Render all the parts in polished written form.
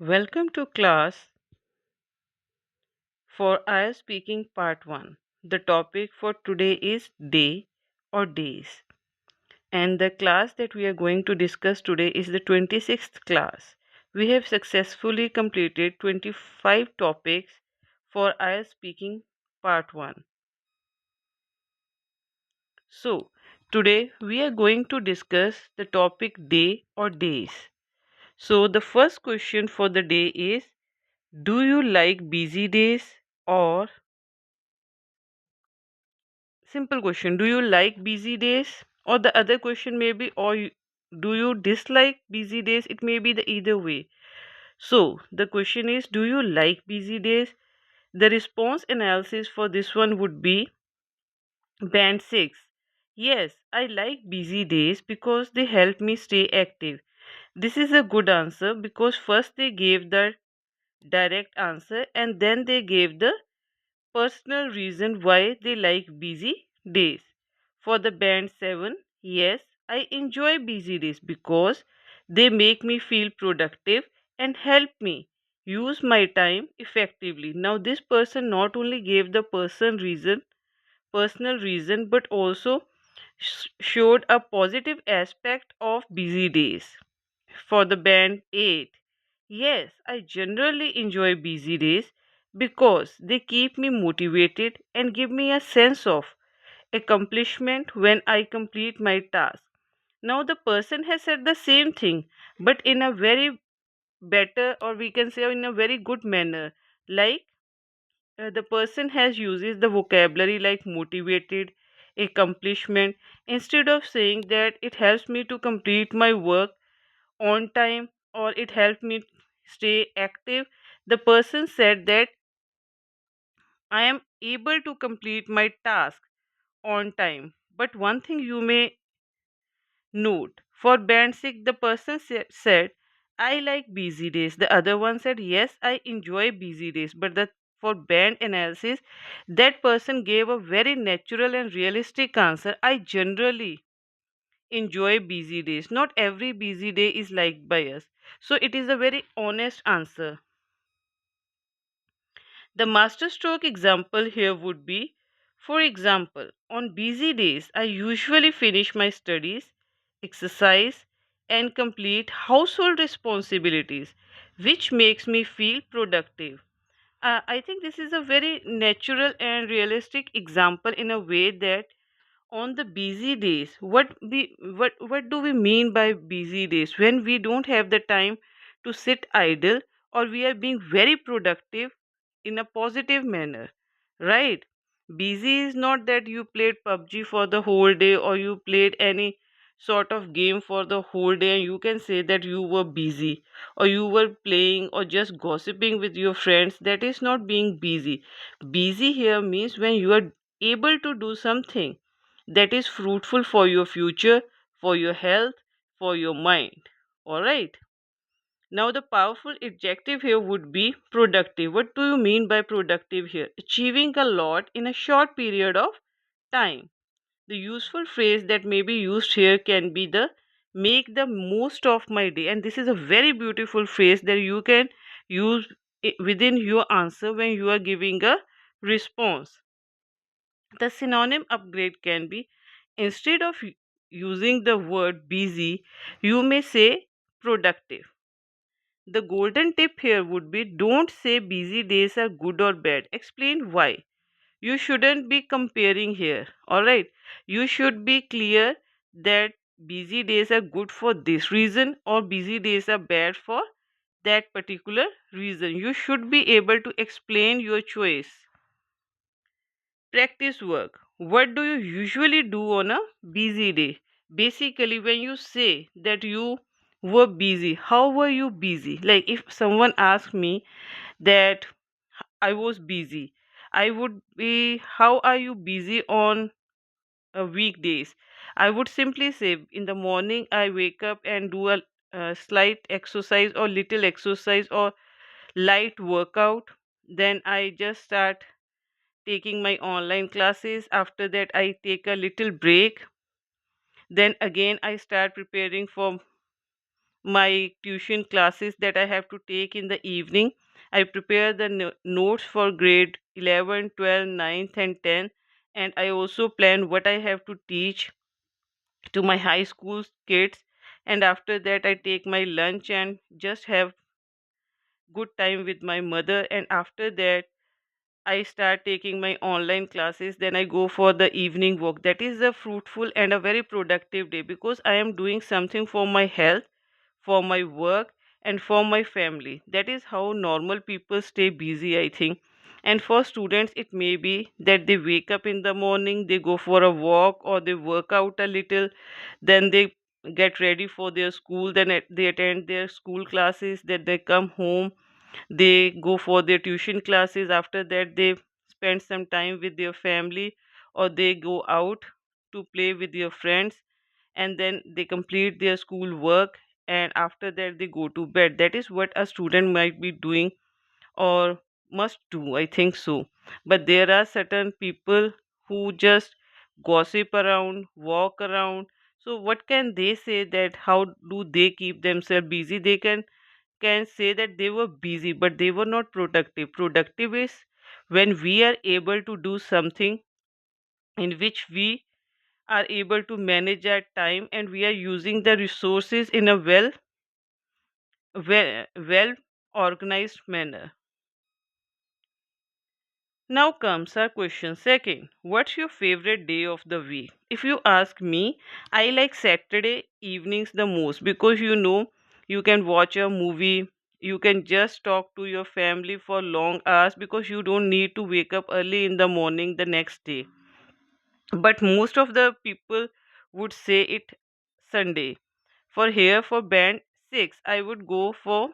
Welcome to class for IELTS Speaking Part 1. The topic for today is day or days. And the class that we are going to discuss today is the 26th class. We have successfully completed 25 topics for IELTS Speaking Part 1. So, today we are going to discuss the topic day or days. So, the first question for the day is, do you like busy days or simple question, do you like busy days? Or the other question may be, do you dislike busy days? It may be the either way. So the question is, do you like busy days? The response analysis for this one would be band 6. Yes, I like busy days because they help me stay active. This is a good answer because first they gave the direct answer and then they gave the personal reason why they like busy days. For the band 7, yes, I enjoy busy days because they make me feel productive and help me use my time effectively. Now this person not only gave the personal reason but also showed a positive aspect of busy days. For the band 8, yes, I generally enjoy busy days because they keep me motivated and give me a sense of accomplishment when I complete my task. Now, the person has said the same thing, but in a very better, or we can say in a very good manner. Like the person has uses the vocabulary like motivated, accomplishment, instead of saying that it helps me to complete my work on time or it helped me stay active. The person said that I am able to complete my task on time. But one thing you may note, for band 6 the person said I like busy days. The other one said yes, I enjoy busy days. But for band analysis, that person gave a very natural and realistic answer. I generally enjoy busy days. Not every busy day is liked by us. So it is a very honest answer. The masterstroke example here would be, for example, on busy days, I usually finish my studies, exercise, and complete household responsibilities, which makes me feel productive. I think this is a very natural and realistic example in a way that on the busy days, what do we mean by busy days? When we don't have the time to sit idle or we are being very productive in a positive manner, right? Busy is not that you played PUBG for the whole day or you played any sort of game for the whole day and you can say that you were busy, or you were playing or just gossiping with your friends. That is not being busy. Busy here means when you are able to do something that is fruitful for your future, for your health, for your mind. All right. Now, the powerful adjective here would be productive. What do you mean by productive here? Achieving a lot in a short period of time. The useful phrase that may be used here can be the make the most of my day. And this is a very beautiful phrase that you can use within your answer when you are giving a response. The synonym upgrade can be, instead of using the word busy, you may say productive. The golden tip here would be, don't say busy days are good or bad. Explain why. You shouldn't be comparing here. Alright. You should be clear that busy days are good for this reason or busy days are bad for that particular reason. You should be able to explain your choice. Practice work. What do you usually do on a busy day? Basically, when you say that you were busy, how were you busy? Like if someone asked me that I was busy, I would be, how are you busy on weekdays? I would simply say, in the morning, I wake up and do a slight exercise or little exercise or light workout. Then I just start taking my online classes. After that, I take a little break. Then again, I start preparing for my tuition classes that I have to take in the evening. I prepare the notes for grade 11, 12, 9th, and 10th, and I also plan what I have to teach to my high school kids. And after that, I take my lunch and just have good time with my mother. And after that, I start taking my online classes. Then I go for the evening walk. That is a fruitful and a very productive day because I am doing something for my health, for my work, and for my family. That is how normal people stay busy, I think. And for students, it may be that they wake up in the morning, they go for a walk, or they work out a little, then they get ready for their school, then they attend their school classes, then they come home, they go for their tuition classes. After that, they spend some time with their family, or they go out to play with their friends, and then they complete their school work, and after that they go to bed. That is what a student might be doing or must do, I think so. But there are certain people who just gossip around, walk around. So what can they say, that how do they keep themselves busy? They can say that they were busy, but they were not productive. Productive is when we are able to do something in which we are able to manage our time, and we are using the resources in a well organized manner. Now comes our question second. What's your favorite day of the week? If you ask me, I like Saturday evenings the most because you can watch a movie, you can just talk to your family for long hours because you don't need to wake up early in the morning the next day. But most of the people would say it Sunday. For here, for band 6, I would go for,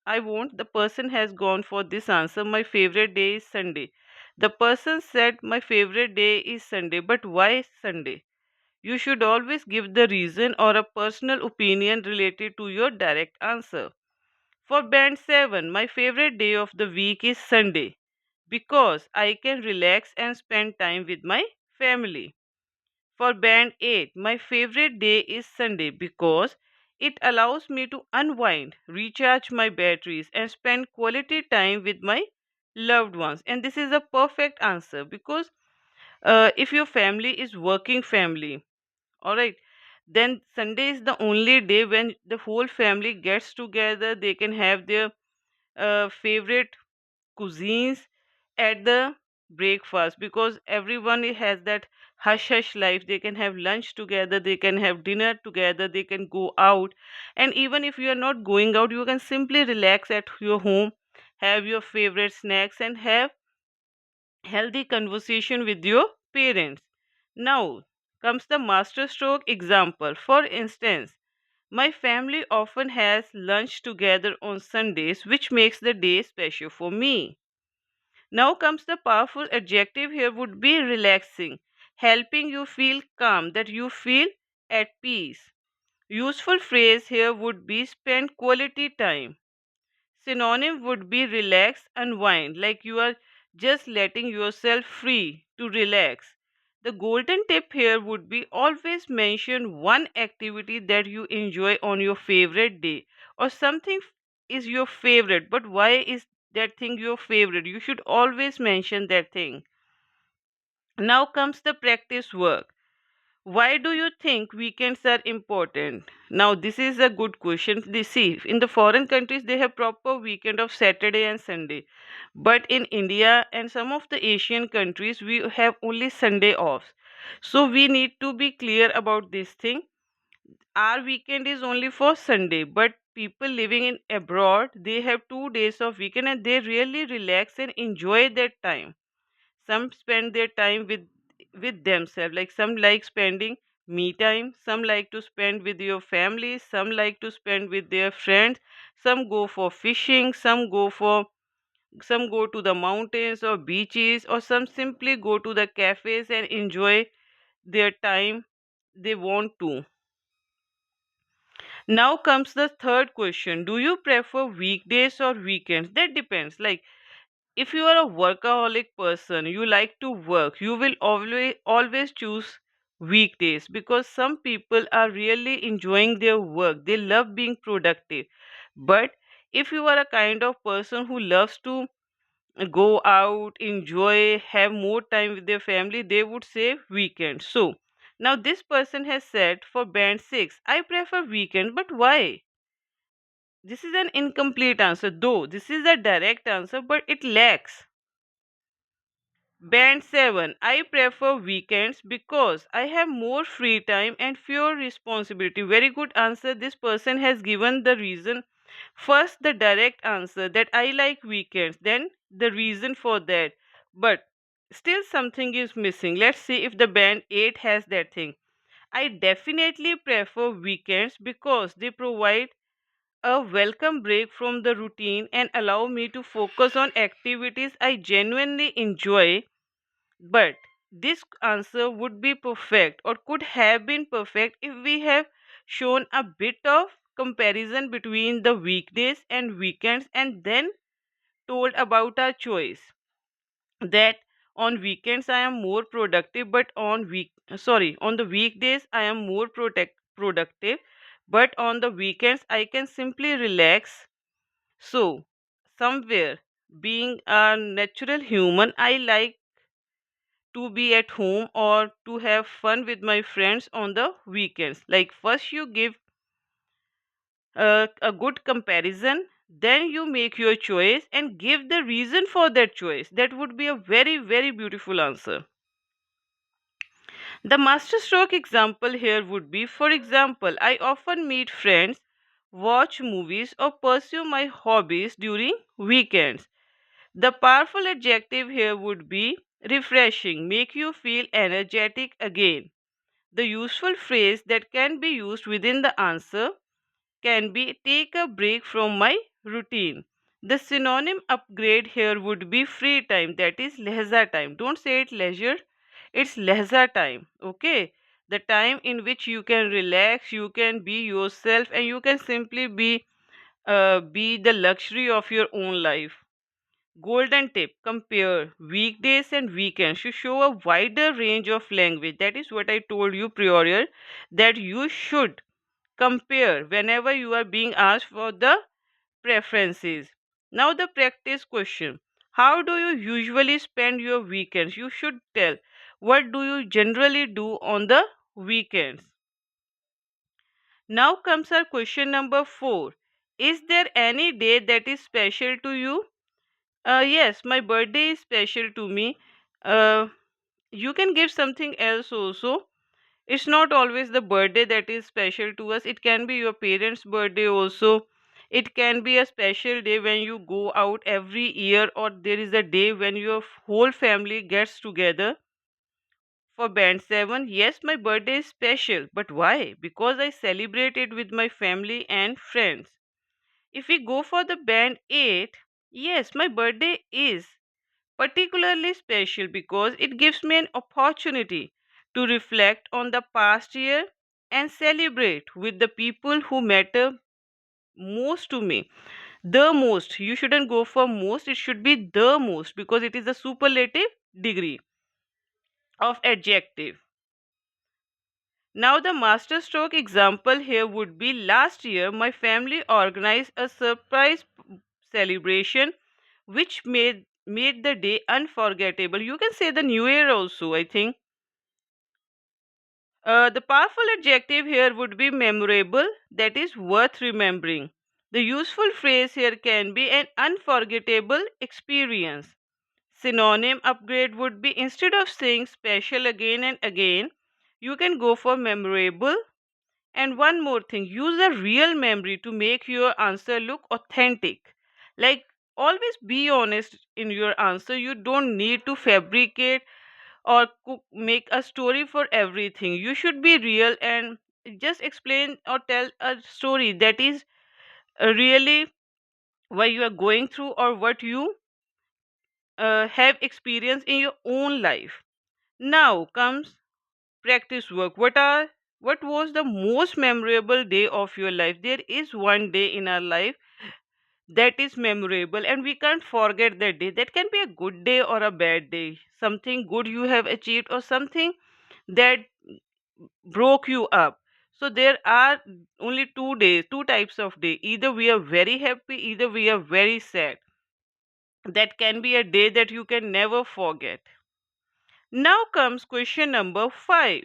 I won't. The person has gone for this answer. My favorite day is Sunday. The person said, my favorite day is Sunday. But why Sunday? You should always give the reason or a personal opinion related to your direct answer. For band 7, my favorite day of the week is Sunday because I can relax and spend time with my family. For band 8, my favorite day is Sunday because it allows me to unwind, recharge my batteries, and spend quality time with my loved ones. And this is a perfect answer because if your family is working family, all right, then Sunday is the only day when the whole family gets together. They can have their favorite cuisines at the breakfast because everyone has that hush hush life. They can have lunch together, they can have dinner together, they can go out. And even if you are not going out, you can simply relax at your home, have your favorite snacks, and have healthy conversation with your parents. Now comes the master stroke example. For instance, my family often has lunch together on Sundays, which makes the day special for me. Now comes the powerful adjective here would be relaxing, helping you feel calm, that you feel at peace. Useful phrase here would be spend quality time. Synonym would be relax, unwind, like you are just letting yourself free to relax. The golden tip here would be always mention one activity that you enjoy on your favorite day, or something is your favorite, but why is that thing your favorite? You should always mention that thing. Now comes the practice work. Why do you think weekends are important? Now, this is a good question. They see in the foreign countries they have proper weekend of Saturday and Sunday, but in India and some of the Asian countries we have only Sunday off. So we need to be clear about this thing. Our weekend is only for Sunday, but people living in abroad they have 2 days of weekend and they really relax and enjoy that time. Some spend their time with themselves, like some like spending me time, some like to spend with your family, some like to spend with their friends, some go for fishing, some go to the mountains or beaches, or some simply go to the cafes and enjoy their time they want to. Now comes the third question. Do you prefer weekdays or weekends? That depends. Like if you are a workaholic person, you like to work, you will always choose weekdays, because some people are really enjoying their work, they love being productive. But if you are a kind of person who loves to go out, enjoy, have more time with their family, they would say weekend. So now this person has said for band 6, I prefer weekend, but why? This is an incomplete answer, though this is a direct answer, but it lacks. Band 7, I prefer weekends because I have more free time and fewer responsibility. Very good answer. This person has given the reason. First, the direct answer that I like weekends, then the reason for that. But still, something is missing. Let's see if the band 8 has that thing. I definitely prefer weekends because they provide a welcome break from the routine and allow me to focus on activities I genuinely enjoy. But this answer would be perfect or could have been perfect if we have shown a bit of comparison between the weekdays and weekends and then told about our choice. That on weekends I am more productive, but on the weekdays I am more productive, but on the weekends I can simply relax. So, somewhere, being a natural human, I like to be at home or to have fun with my friends on the weekends. Like, first, you give a good comparison, then you make your choice and give the reason for that choice. That would be a very, very beautiful answer. The masterstroke example here would be, for example, I often meet friends, watch movies, or pursue my hobbies during weekends. The powerful adjective here would be refreshing, make you feel energetic again. The useful phrase that can be used within the answer can be take a break from my routine. The synonym upgrade here would be free time, that is leisure time. Don't say it leisure, it's leisure time. Okay, the time in which you can relax, you can be yourself, and you can simply be the luxury of your own life. Golden tip, compare weekdays and weekends to show a wider range of language. That is what I told you prior, that you should compare whenever you are being asked for the preferences. Now, the practice question, how do you usually spend your weekends? You should tell what do you generally do on the weekends. Now comes our question number 4. Is there any day that is special to you? Yes, my birthday is special to me. Uh, you can give something else also. It's not always the birthday that is special to us. It can be your parents' birthday also. It can be a special day when you go out every year, or there is a day when your whole family gets together. For band 7, yes, my birthday is special. But why? Because I celebrate it with my family and friends. If we go for the band 8, yes, my birthday is particularly special because it gives me an opportunity to reflect on the past year and celebrate with the people who matter most to me. The most, you shouldn't go for most, it should be the most because it is a superlative degree of adjective. Now, the masterstroke example here would be, last year my family organized a surprise celebration which made the day unforgettable. You can say the new year also, I think. The powerful adjective here would be memorable, that is worth remembering. The useful phrase here can be an unforgettable experience. Synonym upgrade would be, instead of saying special again and again, you can go for memorable. And one more thing, use a real memory to make your answer look authentic. Like, always be honest in your answer. You don't need to fabricate or make a story for everything. You should be real and just explain or tell a story that is really what you are going through or what you have experienced in your own life. Now comes practice work. What was the most memorable day of your life? There is one day in our life that is memorable and we can't forget that day. That can be a good day or a bad day. Something good you have achieved or something that broke you up. So there are only 2 days, two types of day. Either we are very happy, either we are very sad. That can be a day that you can never forget. Now comes question number 5.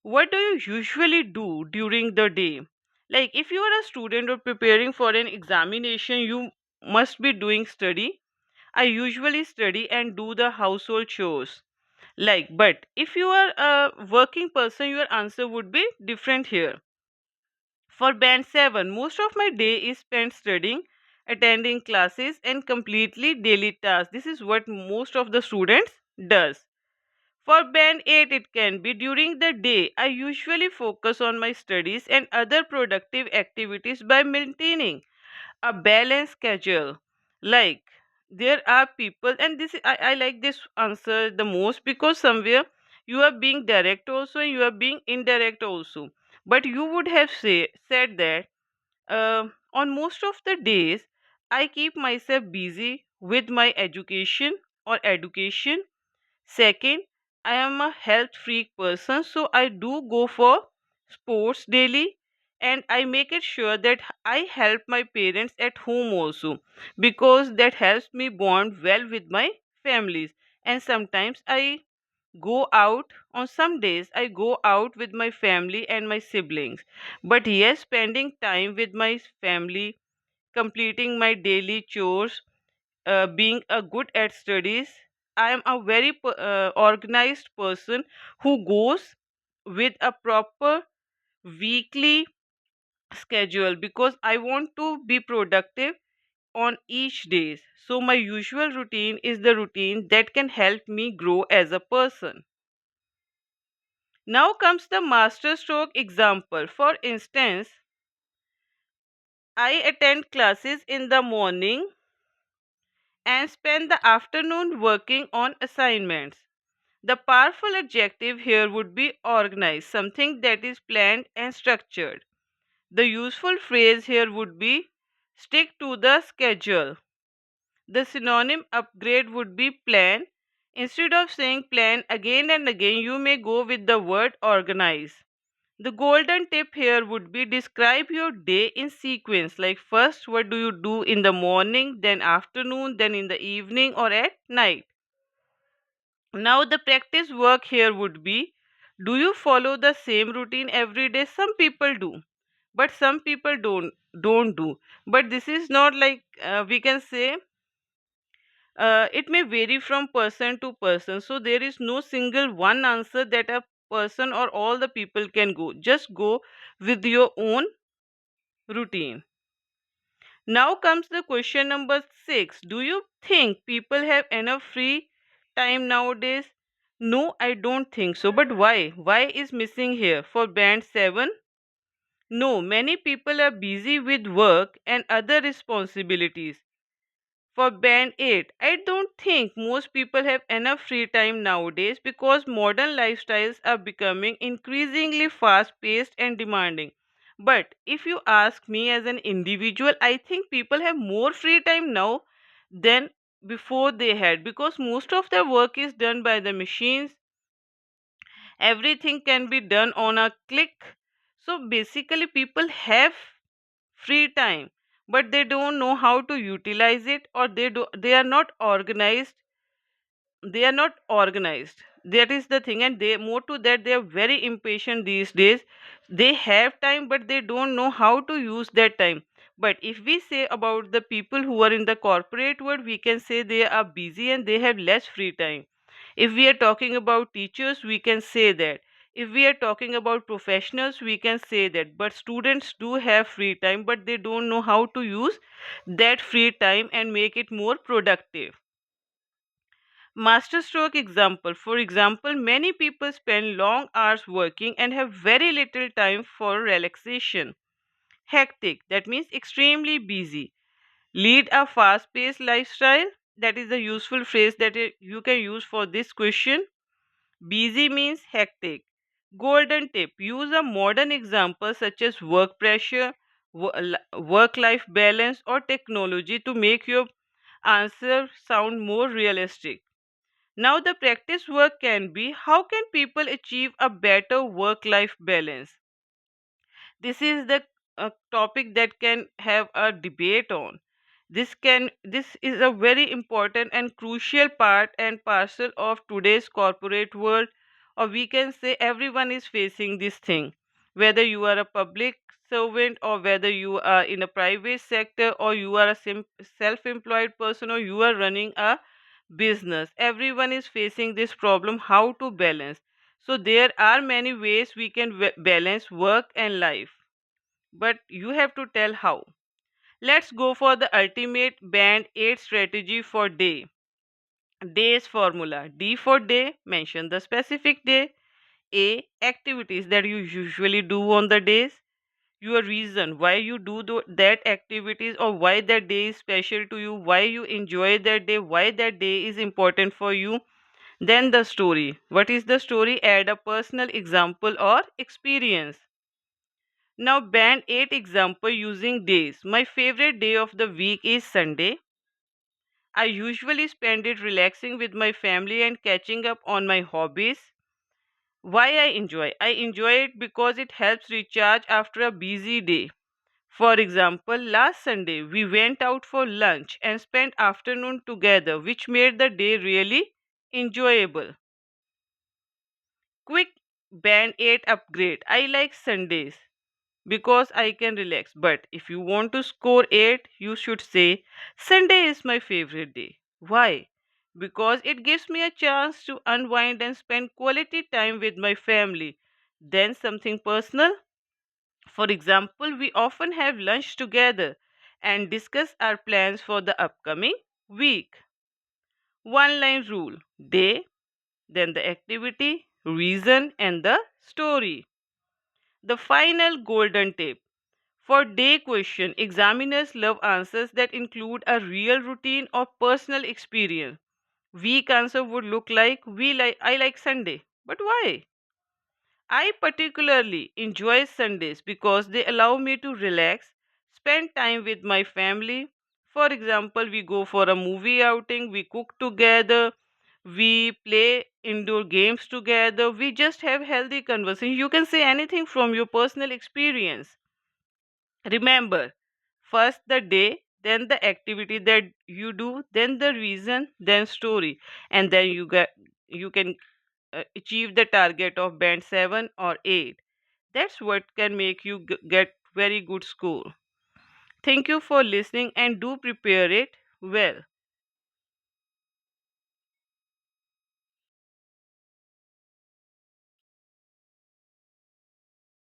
What do you usually do during the day? Like if you are a student or preparing for an examination, you must be doing study. I usually study and do the household chores. Like, but if you are a working person, your answer would be different here. For band 7, most of my day is spent studying, attending classes and completely daily tasks. This is what most of the students does. For band 8, it can be during the day. I usually focus on my studies and other productive activities by maintaining a balanced schedule. Like there are people, and I like this answer the most because somewhere you are being direct also and you are being indirect also. But you would have said that on most of the days I keep myself busy with my education or education. Second, I am a health freak person, so I do go for sports daily and I make it sure that I help my parents at home also because that helps me bond well with my families. And sometimes I go out, on some days I go out with my family and my siblings. But yes, spending time with my family, completing my daily chores, being a good at studies. I am a very organized person who goes with a proper weekly schedule because I want to be productive on each day. So my usual routine is the routine that can help me grow as a person. Now comes the master stroke example. For instance, I attend classes in the morning and spend the afternoon working on assignments. The powerful adjective here would be organized, something that is planned and structured. The useful phrase here would be stick to the schedule. The synonym upgrade would be plan. Instead of saying plan again and again, you may go with the word organize. The golden tip here would be describe your day in sequence. Like first, what do you do in the morning, then afternoon, then in the evening or at night. Now, the practice work here would be do you follow the same routine every day? Some people do, but some people don't do. But this is not like we can say it may vary from person to person. So there is no single one answer that a person or all the people can go. Just go with your own routine. Now comes the question number 6. Do you think people have enough free time nowadays? No, I don't think so. But why? Why is missing here? For band 7? No, many people are busy with work and other responsibilities. For band 8, I don't think most people have enough free time nowadays because modern lifestyles are becoming increasingly fast paced and demanding. But if you ask me as an individual, I think people have more free time now than before they had because most of their work is done by the machines. Everything can be done on a click. So basically, people have free time but they don't know how to utilize it, or they are not organized. That is the thing, and they more to that they are very impatient these days. They have time but they don't know how to use that time. But if we say about the people who are in the corporate world, we can say they are busy and they have less free time. If we are talking about teachers, we can say that. If we are talking about professionals, we can say that. But students do have free time, but they don't know how to use that free time and make it more productive. Masterstroke example. For example, many people spend long hours working and have very little time for relaxation. Hectic, that means extremely busy. Lead a fast paced lifestyle. That is a useful phrase that you can use for this question. Busy means hectic. Golden tip, use a modern example such as work pressure, work life balance, or technology to make your answer sound more realistic. Now, the practice work can be how can people achieve a better work life balance? This is the topic that can have a debate on. This is a very important and crucial part and parcel of today's corporate world, or we can say everyone is facing this thing, whether you are a public servant or whether you are in a private sector or you are a self-employed person or you are running a business. Everyone is facing this problem, how to balance. So there are many ways we can balance work and life, but you have to tell how. Let's go for the ultimate band 8 strategy for day. Day's formula. D for day, mention the specific day. A, activities that you usually do on the days. Your reason why you do that activities or why that day is special to you, why you enjoy that day, why that day is important for you. Then the story. What is the story? Add a personal example or experience. Now, band 8 example using days. My favorite day of the week is Sunday. I usually spend it relaxing with my family and catching up on my hobbies. Why I enjoy? I enjoy it because it helps recharge after a busy day. For example, last Sunday we went out for lunch and spent afternoon together, which made the day really enjoyable. Quick band 8 upgrade. I like Sundays because I can relax. But if you want to score 8, you should say Sunday is my favorite day. Why? Because it gives me a chance to unwind and spend quality time with my family. Then something personal. For example, we often have lunch together and discuss our plans for the upcoming week. One line rule: day, then the activity, reason, and the story. The final golden tip. For day question, examiners love answers that include a real routine or personal experience. Weak answer would look like I like Sunday. But why? I particularly enjoy Sundays because they allow me to relax, spend time with my family. For example, we go for a movie outing, we cook together, we play indoor games together, we just have healthy conversation. You can say anything from your personal experience. Remember, first the day, then the activity that you do, then the reason, then story, and then you can achieve the target of band 7 or 8. That's what can make you get very good score. Thank you for listening and do prepare it well.